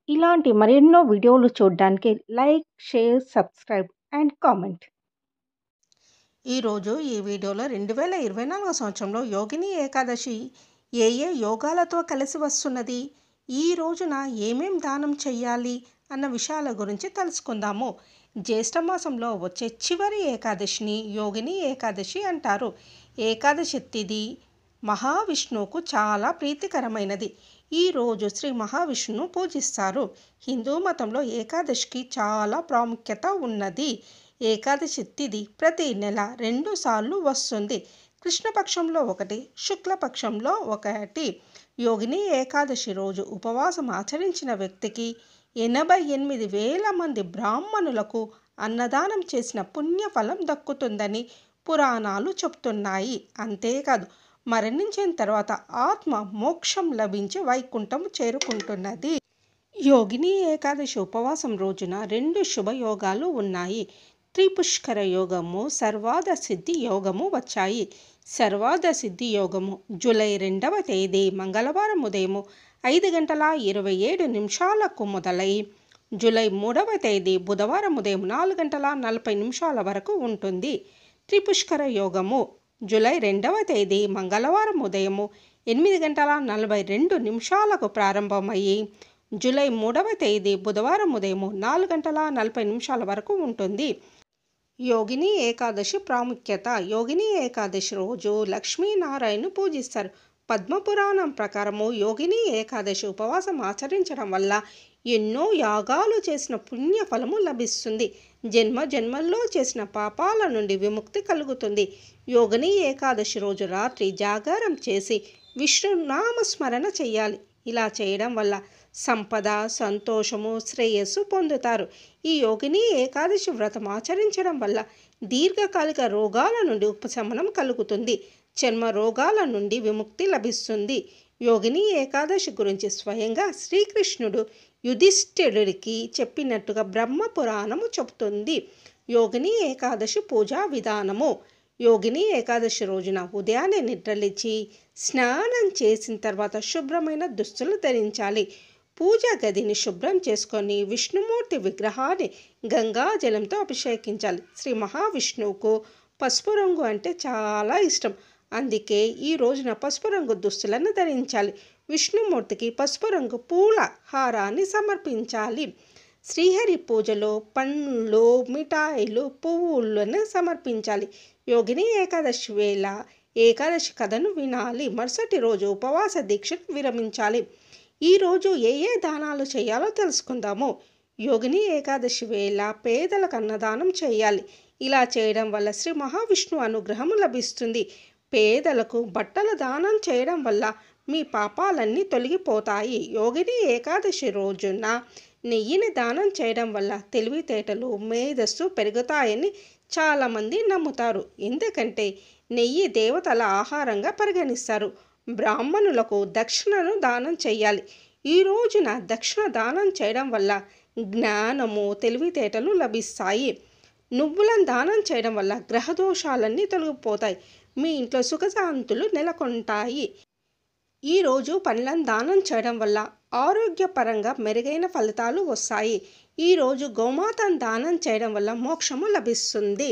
ఇలాంటి మరెన్నో వీడియోలు చూడడానికి like, share, subscribe and comment. ఈరోజు ఈ వీడియోలో 2024 సంవత్సరంలో యోగిని ఏకాదశి ఏ ఏ యోగాలతో కలిసి వస్తున్నది, ఈ రోజున ఏమేం దానం చెయ్యాలి అన్న విషయాల గురించి తెలుసుకుందాము. జ్యేష్ఠమాసంలో వచ్చే చివరి ఏకాదశిని యోగిని ఏకాదశి అంటారు. ఏకాదశి తిథి మహావిష్ణువుకు చాలా ప్రీతికరమైనది. ఈరోజు శ్రీ మహావిష్ణువును పూజిస్తారు. హిందూ మతంలో ఏకాదశికి చాలా ప్రాముఖ్యత ఉన్నది. ఏకాదశి తిథి ప్రతి నెల 2 సార్లు వస్తుంది. కృష్ణపక్షంలో ఒకటి, శుక్లపక్షంలో ఒకటి. యోగిని ఏకాదశి రోజు ఉపవాసం ఆచరించిన వ్యక్తికి 88,000 మంది బ్రాహ్మణులకు అన్నదానం చేసిన పుణ్యఫలం దక్కుతుందని పురాణాలు చెప్తున్నాయి. అంతేకాదు, మరణించిన తర్వాత ఆత్మ మోక్షం లభించి వైకుంఠం చేరుకుంటున్నది. యోగిని ఏకాదశి ఉపవాసం రోజున 2 శుభయోగాలు ఉన్నాయి. త్రిపుష్కర యోగము, సర్వాద సిద్ధి యోగము వచ్చాయి. సర్వాద సిద్ధి యోగము జూలై 2వ తేదీ మంగళవారం ఉదయం 5:27 మొదలై జూలై 3వ తేదీ బుధవారం ఉదయం 4:40 వరకు ఉంటుంది. త్రిపుష్కర యోగము జూలై 2వ తేదీ మంగళవారం ఉదయం 8:42 ప్రారంభమయ్యి జూలై 3వ తేదీ బుధవారం ఉదయం 4:40 వరకు ఉంటుంది. యోగిని ఏకాదశి ప్రాముఖ్యత. యోగిని ఏకాదశి రోజు లక్ష్మీనారాయణను పూజిస్తారు. పద్మపురాణం ప్రకారము యోగిని ఏకాదశి ఉపవాసం ఆచరించడం వల్ల ఎన్నో యాగాలు చేసిన పుణ్యఫలము లభిస్తుంది. జన్మ జన్మల్లో చేసిన పాపాల నుండి విముక్తి కలుగుతుంది. యోగిని ఏకాదశి రోజు రాత్రి జాగారం చేసి విష్ణునామస్మరణ చేయాలి. ఇలా చేయడం వల్ల సంపద, సంతోషము, శ్రేయస్సు పొందుతారు. ఈ యోగిని ఏకాదశి వ్రతం ఆచరించడం వల్ల దీర్ఘకాలిక రోగాల నుండి ఉపశమనం కలుగుతుంది. చర్మ రోగాల నుండి విముక్తి లభిస్తుంది. యోగిని ఏకాదశి గురించి స్వయంగా శ్రీకృష్ణుడు యుధిష్ఠిరుడికి చెప్పినట్టుగా బ్రహ్మ పురాణము చెబుతుంది. యోగిని ఏకాదశి పూజా విధానము. యోగిని ఏకాదశి రోజున ఉదయాన్నే నిద్రలేచి స్నానం చేసిన తర్వాత శుభ్రమైన దుస్తులు ధరించాలి. పూజా గదిని శుభ్రం చేసుకొని విష్ణుమూర్తి విగ్రహాన్ని గంగాజలంతో అభిషేకించాలి. శ్రీ మహావిష్ణువుకు పసుపు రంగు అంటే చాలా ఇష్టం. అందుకే ఈ రోజున పసుపు రంగు దుస్తులను ధరించాలి. విష్ణుమూర్తికి పసుపు రంగు పూల హారాన్ని సమర్పించాలి. శ్రీహరి పూజలో పండ్లు, మిఠాయిలు, పువ్వులను సమర్పించాలి. యోగిని ఏకాదశి వేళ ఏకాదశి కథను వినాలి. మరుసటి రోజు ఉపవాస దీక్షను విరమించాలి. ఈరోజు ఏ దానాలు చేయాలో తెలుసుకుందాము. యోగిని ఏకాదశి వేళ పేదలకు అన్నదానం చేయాలి. ఇలా చేయడం వల్ల శ్రీ మహావిష్ణు అనుగ్రహం లభిస్తుంది. పేదలకు బట్టల దానం చేయడం వల్ల మీ పాపాలన్నీ తొలగిపోతాయి. యోగిని ఏకాదశి రోజున నెయ్యిని దానం చేయడం వల్ల తెలివితేటలు, మేధస్సు పెరుగుతాయని చాలామంది నమ్ముతారు. ఎందుకంటే నెయ్యి దేవతల ఆహారంగా పరిగణిస్తారు. బ్రాహ్మణులకు దక్షిణను దానం చేయాలి. ఈ రోజున దక్షిణ దానం చేయడం వల్ల జ్ఞానము, తెలివితేటలు లభిస్తాయి. నువ్వులను దానం చేయడం వల్ల గ్రహదోషాలన్నీ తొలగిపోతాయి. మీ ఇంట్లో సుఖశాంతులు నెలకొంటాయి. ఈరోజు పండ్లను దానం చేయడం వల్ల ఆరోగ్యపరంగా మెరుగైన ఫలితాలు వస్తాయి. ఈరోజు గోమాతను దానం చేయడం వల్ల మోక్షము లభిస్తుంది.